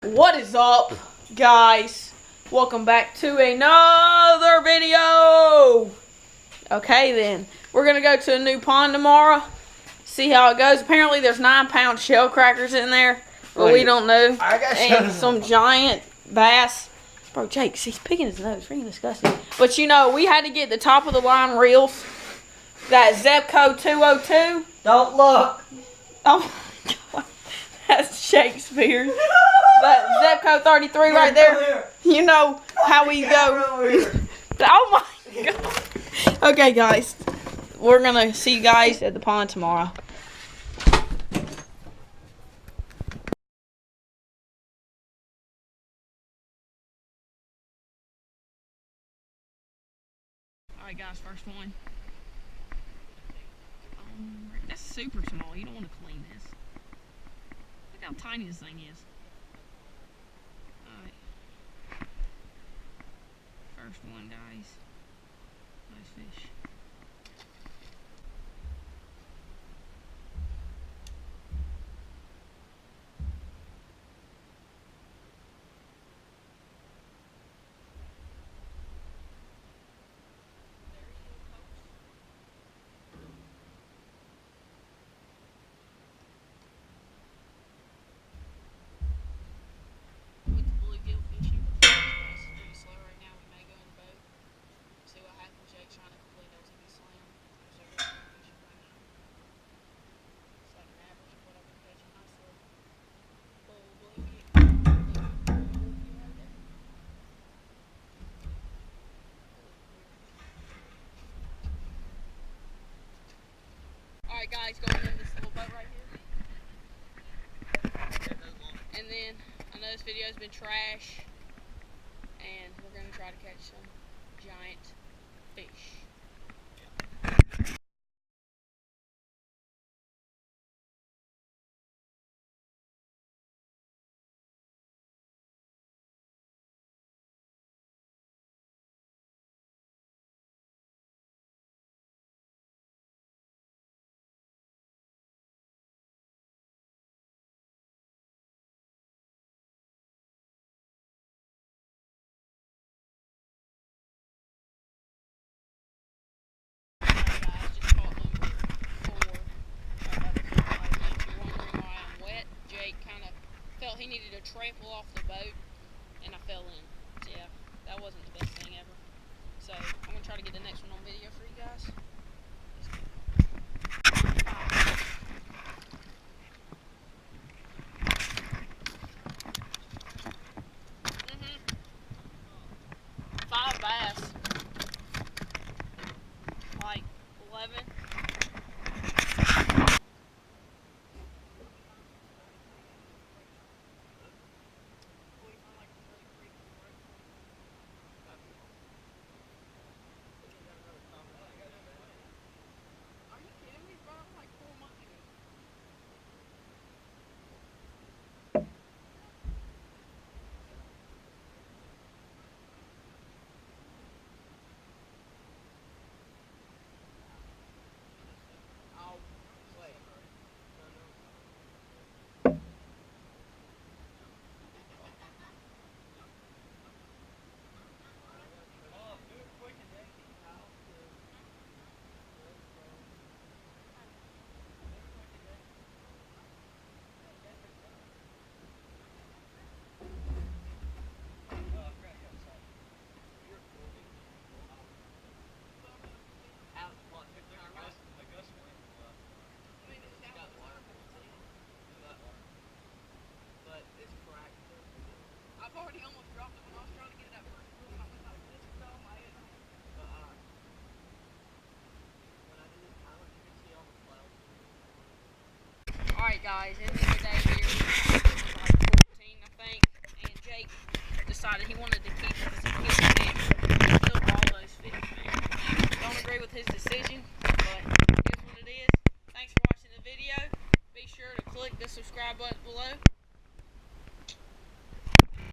What is up, guys? Welcome back to another video. Okay then, we're gonna go to a new pond tomorrow, see how it goes. Apparently there's 9-pound shell crackers in there, but we don't know. And some giant bass. Bro, Jake, he's picking his nose. Freaking disgusting. But you know, we had to get the top of the line reels. That Zebco 202. Don't look. Oh my God, that's Shakespeare. That Zebco 33 right there. You know how we go. Oh my God. Okay, guys, we're gonna see you guys at the pond tomorrow. Alright guys, first one. That's super small. You don't want to clean this. Look how tiny this thing is. Alright. First one, guys. Nice fish. Alright guys, going in this little boat right here. And then, I know this video's been trash, and we're going to try to catch some giant fish. He needed to trample off the boat, and I fell in. So yeah, that wasn't the best thing ever. So I'm gonna try to get the next one on video for you guys. Mm-hmm. 5 bass, like 11. I've already almost dropped it when I was trying to get that first one. I went like this with all my head. When I did this pilot, you can see all the clouds. Alright guys, end of the day here. It was like 14, I think. And Jake decided he wanted to keep it because he killed fish. He killed all those fish, man. Don't agree with his decision.